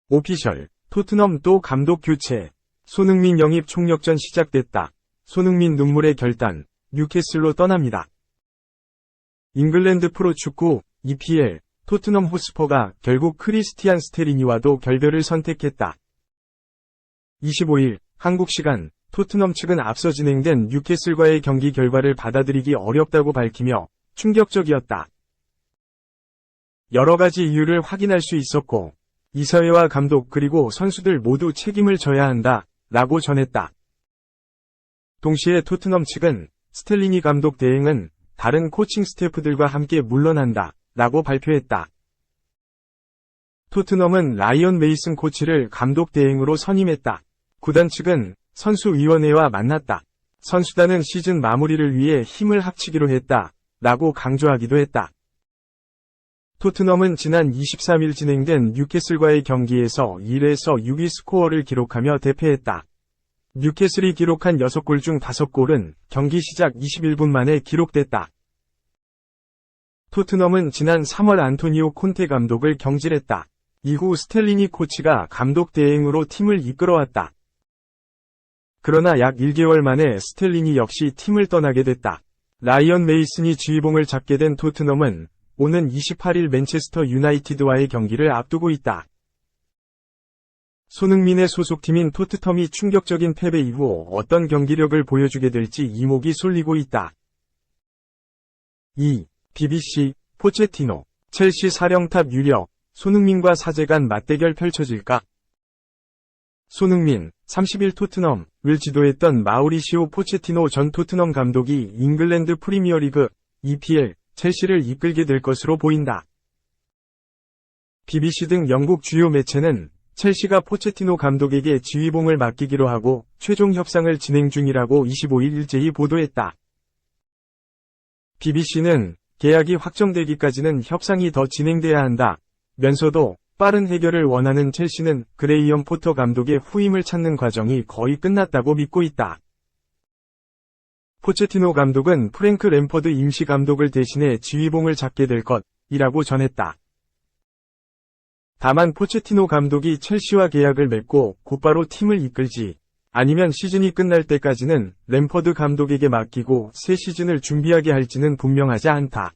오피셜, 토트넘 또 감독 교체. 손흥민 영입 총력전 시작됐다. 손흥민 눈물의 결단, 뉴캐슬로 떠납니다. 잉글랜드 프로축구, EPL, 토트넘 호스퍼가 결국 크리스티안 스테리니와도 결별을 선택했다. 25일, 한국 시간, 토트넘 측은 앞서 진행된 뉴캐슬과의 경기 결과를 받아들이기 어렵다고 밝히며 충격적이었다. 여러 가지 이유를 확인할 수 있었고, 이사회와 감독 그리고 선수들 모두 책임을 져야 한다, 라고 전했다. 동시에 토트넘 측은 스텔리니 감독 대행은 다른 코칭 스태프들과 함께 물러난다, 라고 발표했다. 토트넘은 라이언 메이슨 코치를 감독 대행으로 선임했다. 구단 측은 선수위원회와 만났다. 선수단은 시즌 마무리를 위해 힘을 합치기로 했다, 라고 강조하기도 했다. 토트넘은 지난 23일 진행된 뉴캐슬과의 경기에서 1에서 6위 스코어를 기록하며 대패했다. 뉴캐슬이 기록한 6골 중 5골은 경기 시작 21분 만에 기록됐다. 토트넘은 지난 3월 안토니오 콘테 감독을 경질했다. 이후 스텔리니 코치가 감독 대행으로 팀을 이끌어왔다. 그러나 약 1개월 만에 스텔리니 역시 팀을 떠나게 됐다. 라이언 메이슨이 지휘봉을 잡게 된 토트넘은 오는 28일 맨체스터 유나이티드와의 경기를 앞두고 있다. 손흥민의 소속팀인 토트넘이 충격적인 패배 이후 어떤 경기력을 보여주게 될지 이목이 쏠리고 있다. 2. BBC, 포체티노, 첼시 사령탑 유력, 손흥민과 사제간 맞대결 펼쳐질까? 손흥민, 30일 토트넘을 지도했던 마우리시오 포체티노 전 토트넘 감독이 잉글랜드 프리미어리그, EPL, 첼시를 이끌게 될 것으로 보인다. BBC 등 영국 주요 매체는 첼시가 포체티노 감독에게 지휘봉을 맡기기로 하고 최종 협상을 진행 중이라고 25일 일제히 보도했다. BBC는 계약이 확정되기까지는 협상이 더 진행돼야 한다 면서도 빠른 해결을 원하는 첼시는 그레이엄 포터 감독의 후임을 찾는 과정이 거의 끝났다고 믿고 있다. 포체티노 감독은 프랭크 램퍼드 임시 감독을 대신해 지휘봉을 잡게 될 것이라고 전했다. 다만 포체티노 감독이 첼시와 계약을 맺고 곧바로 팀을 이끌지 아니면 시즌이 끝날 때까지는 램퍼드 감독에게 맡기고 새 시즌을 준비하게 할지는 분명하지 않다.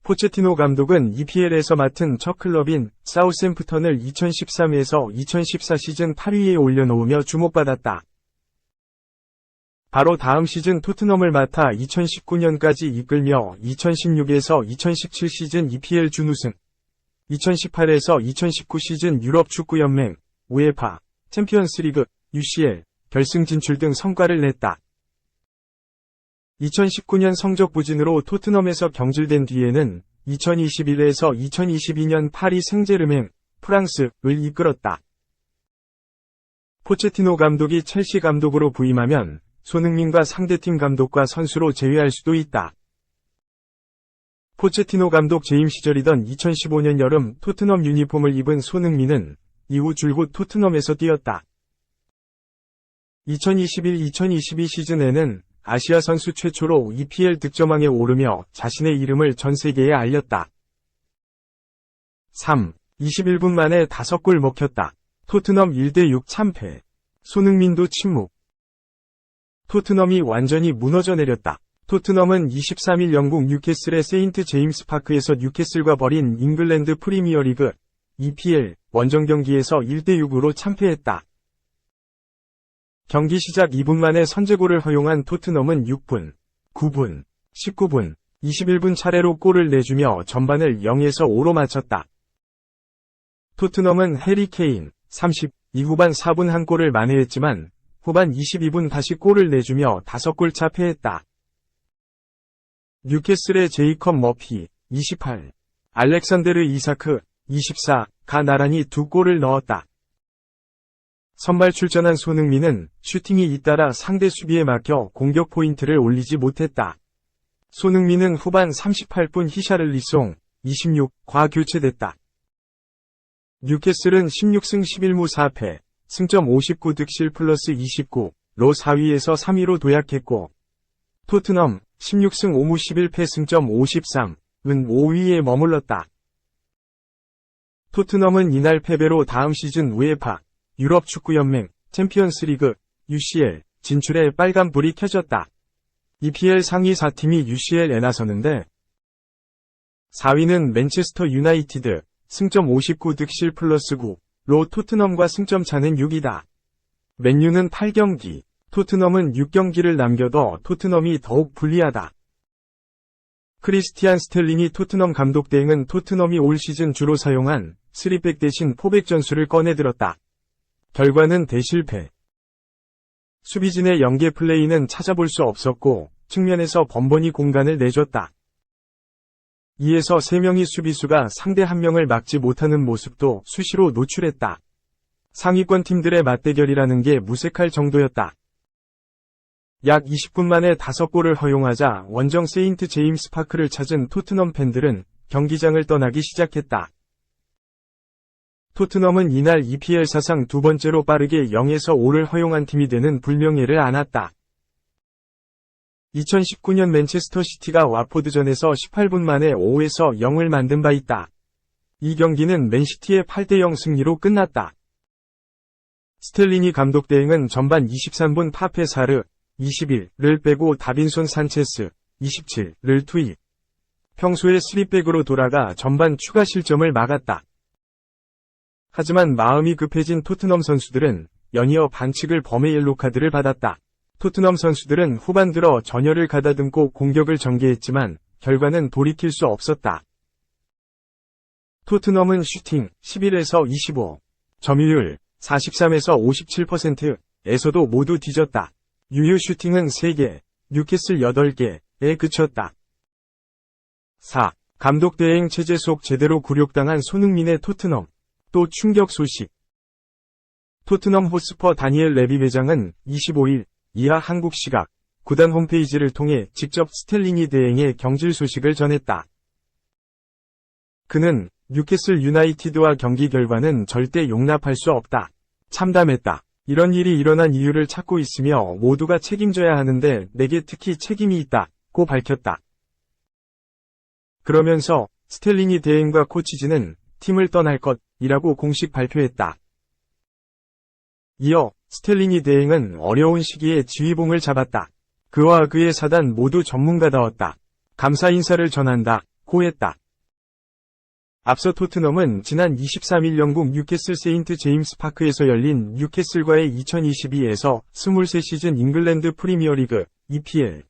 포체티노 감독은 EPL에서 맡은 첫 클럽인 사우샘프턴을 2013에서 2014 시즌 8위에 올려놓으며 주목받았다. 바로 다음 시즌 토트넘을 맡아 2019년까지 이끌며 2016에서 2017 시즌 EPL 준우승, 2018에서 2019 시즌 유럽 축구연맹, 우에파, 챔피언스리그, UCL, 결승 진출 등 성과를 냈다. 2019년 성적 부진으로 토트넘에서 경질된 뒤에는 2021에서 2022년 파리 생제르맹, 프랑스를 이끌었다. 포체티노 감독이 첼시 감독으로 부임하면 손흥민과 상대팀 감독과 선수로 제외할 수도 있다. 포체티노 감독 재임 시절이던 2015년 여름 토트넘 유니폼을 입은 손흥민은 이후 줄곧 토트넘에서 뛰었다. 2021-2022 시즌에는 아시아 선수 최초로 EPL 득점왕에 오르며 자신의 이름을 전 세계에 알렸다. 3. 21분 만에 5골 먹혔다. 토트넘 1대6 참패. 손흥민도 침묵. 토트넘이 완전히 무너져 내렸다. 토트넘은 23일 영국 뉴캐슬의 세인트 제임스 파크에서 뉴캐슬과 벌인 잉글랜드 프리미어리그 EPL 원정 경기에서 1대6으로 참패했다. 경기 시작 2분 만에 선제골을 허용한 토트넘은 6분, 9분, 19분, 21분 차례로 골을 내주며 전반을 0에서 5로 마쳤다. 토트넘은 해리 케인, 32후반 4분 한 골을 만회했지만 후반 22분 다시 골을 내주며 5골 차 패했다. 뉴캐슬의 제이컵 머피, 28, 알렉산데르 이사크, 24가 나란히 2골을 넣었다. 선발 출전한 손흥민은 슈팅이 잇따라 상대 수비에 막혀 공격 포인트를 올리지 못했다. 손흥민은 후반 38분 히샤를리송, 26과 교체됐다. 뉴캐슬은 16승 11무 4패, 승점 59 득실 플러스 29로 4위에서 3위로 도약했고, 토트넘, 16승 5무 11패 승점 53은 5위에 머물렀다. 토트넘은 이날 패배로 다음 시즌 우에파 유럽 축구연맹 챔피언스리그 UCL 진출에 빨간불이 켜졌다. EPL 상위 4팀이 UCL에 나서는데 4위는 맨체스터 유나이티드 승점 59 득실 플러스 9로 토트넘과 승점 차는 6이다. 맨유는 8경기, 토트넘은 6경기를 남겨둬 토트넘이 더욱 불리하다. 크리스티안 스텔링이 토트넘 감독 대행은 토트넘이 올 시즌 주로 사용한 3백 대신 4백 전술을 꺼내들었다. 결과는 대실패. 수비진의 연계 플레이는 찾아볼 수 없었고 측면에서 번번이 공간을 내줬다. 2에서 3명의 수비수가 상대 1명을 막지 못하는 모습도 수시로 노출했다. 상위권 팀들의 맞대결이라는 게 무색할 정도였다. 약 20분 만에 5골을 허용하자 원정 세인트 제임스 파크를 찾은 토트넘 팬들은 경기장을 떠나기 시작했다. 토트넘은 이날 EPL 사상 두 번째로 빠르게 0에서 5를 허용한 팀이 되는 불명예를 안았다. 2019년 맨체스터 시티가 와포드전에서 18분 만에 5에서 0을 만든 바 있다. 이 경기는 맨시티의 8대0 승리로 끝났다. 스텔리니 감독 대행은 전반 23분 파페 사르 21를 빼고 다빈손 산체스 27를 투입. 평소의 3백으로 돌아가 전반 추가 실점을 막았다. 하지만 마음이 급해진 토트넘 선수들은 연이어 반칙을 범해 옐로카드를 받았다. 토트넘 선수들은 후반 들어 전열을 가다듬고 공격을 전개했지만 결과는 돌이킬 수 없었다. 토트넘은 슈팅 11에서 25, 점유율 43에서 57%에서도 모두 뒤졌다. 유효 슈팅은 3개, 뉴캐슬 8개에 그쳤다. 4. 감독 대행 체제 속 제대로 굴욕당한 손흥민의 토트넘. 또 충격 소식. 토트넘 호스퍼 다니엘 레비 회장은 25일 이하 한국 시각 구단 홈페이지를 통해 직접 스텔리니 대행의 경질 소식을 전했다. 그는 뉴캐슬 유나이티드와 경기 결과는 절대 용납할 수 없다. 참담했다. 이런 일이 일어난 이유를 찾고 있으며 모두가 책임져야 하는데 내게 특히 책임이 있다고 밝혔다. 그러면서 스텔리니 대행과 코치진은 팀을 떠날 것이라고 공식 발표했다. 이어 스텔리니 대행은 어려운 시기에 지휘봉을 잡았다. 그와 그의 사단 모두 전문가다웠다. 감사 인사를 전한다고 했다. 앞서 토트넘은 지난 23일 영국 뉴캐슬 세인트 제임스 파크에서 열린 뉴캐슬과의 2022에서 23시즌 잉글랜드 프리미어리그 EPL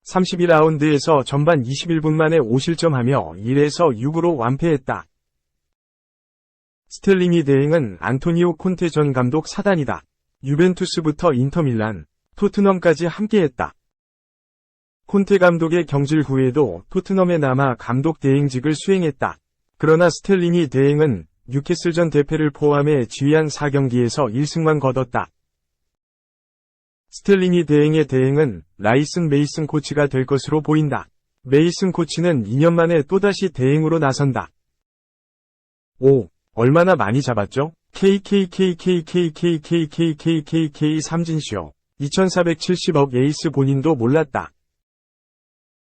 31라운드에서 전반 21분 만에 5실점하며 1에서 6으로 완패했다. 스텔리니 대행은 안토니오 콘테 전 감독 사단이다. 유벤투스부터 인터밀란, 토트넘까지 함께했다. 콘테 감독의 경질 후에도 토트넘에 남아 감독 대행직을 수행했다. 그러나 스텔리니 대행은 뉴캐슬전 대패를 포함해 지휘한 4경기에서 1승만 거뒀다. 스텔리니 대행의 대행은 라이슨 메이슨 코치가 될 것으로 보인다. 메이슨 코치는 2년 만에 또다시 대행으로 나선다. 5. 얼마나 많이 잡았죠? KKKKKKKKKK 삼진쇼 2470억 에이스 본인도 몰랐다.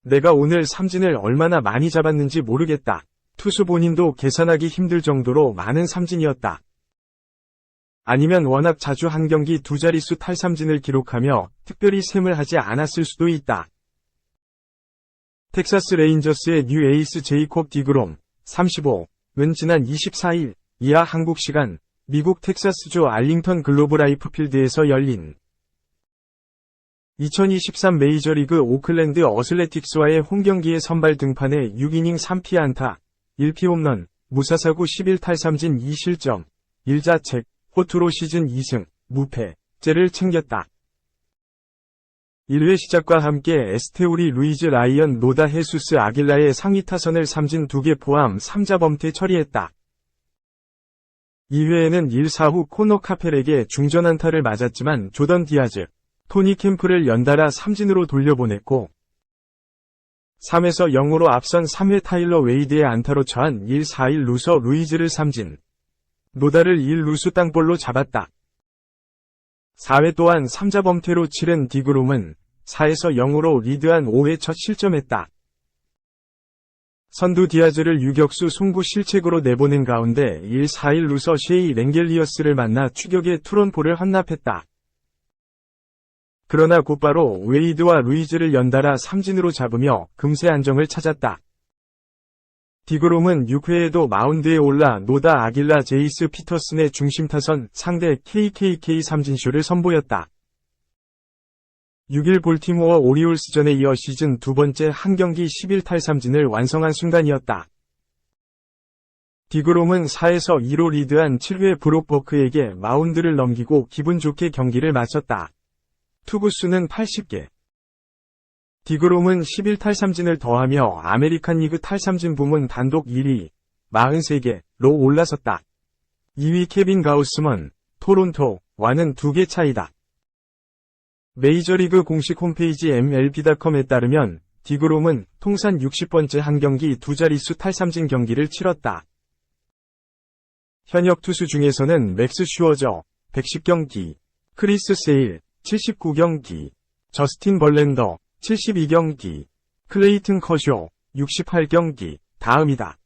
내가 오늘 삼진을 얼마나 많이 잡았는지 모르겠다. 투수 본인도 계산하기 힘들 정도로 많은 삼진이었다. 아니면 워낙 자주 한 경기 두 자릿수 탈삼진을 기록하며 특별히 셈을 하지 않았을 수도 있다. 텍사스 레인저스의 뉴 에이스 제이콥 디그롬 35은 지난 24일 이하 한국 시간 미국 텍사스주 알링턴 글로브 라이프 필드에서 열린 2023 메이저리그 오클랜드 어슬레틱스와의 홈경기에 선발 등판해 6이닝 3피안타, 1피홈런, 무사사구 11탈삼진 2실점, 1자책, 호투로 시즌 2승, 무패째를 챙겼다. 1회 시작과 함께 에스테우리 루이즈 라이언 노다 헤수스 아길라의 상위 타선을 삼진 2개 포함 3자 범퇴 처리했다. 2회에는 1사후 코너 카펠에게 중전안타를 맞았지만 조던 디아즈, 토니 캠프를 연달아 삼진으로 돌려보냈고 3에서 0으로 앞선 3회 타일러 웨이드의 안타로 처한 1-4-1 루서 루이즈를 삼진, 노다를 1루수 땅볼로 잡았다. 4회 또한 3자 범퇴로 치른 디그롬은 4에서 0으로 리드한 5회 첫 실점했다. 선두 디아즈를 유격수 송구 실책으로 내보낸 가운데 1-4일 루서 셰이 랭겔리어스를 만나 추격의 투런포를 헌납했다. 그러나 곧바로 웨이드와 루이즈를 연달아 삼진으로 잡으며 금세 안정을 찾았다. 디그롬은 6회에도 마운드에 올라 노다 아길라 제이스 피터슨의 중심 타선 상대 KKK 삼진쇼를 선보였다. 6일 볼티모어 오리올스전에 이어 시즌 두 번째 한 경기 11탈삼진을 완성한 순간이었다. 디그롬은 4에서 2로 리드한 7회 브록 버크에게 마운드를 넘기고 기분 좋게 경기를 마쳤다. 투구수는 80개. 디그롬은 11탈삼진을 더하며 아메리칸 리그 탈삼진 부문 단독 1위 43개로 올라섰다. 2위 케빈 가우스먼, 토론토와는 2개 차이다. 메이저리그 공식 홈페이지 MLB.com에 따르면 디그롬은 통산 60번째 한 경기 두 자릿수 탈삼진 경기를 치렀다. 현역 투수 중에서는 맥스 슈어저 110경기, 크리스 세일 79경기, 저스틴 벌랜더 72경기, 클레이튼 커쇼 68경기 다음이다.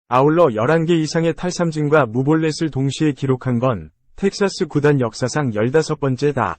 아울러 11개 이상의 탈삼진과 무볼넷을 동시에 기록한 건 텍사스 구단 역사상 15번째다.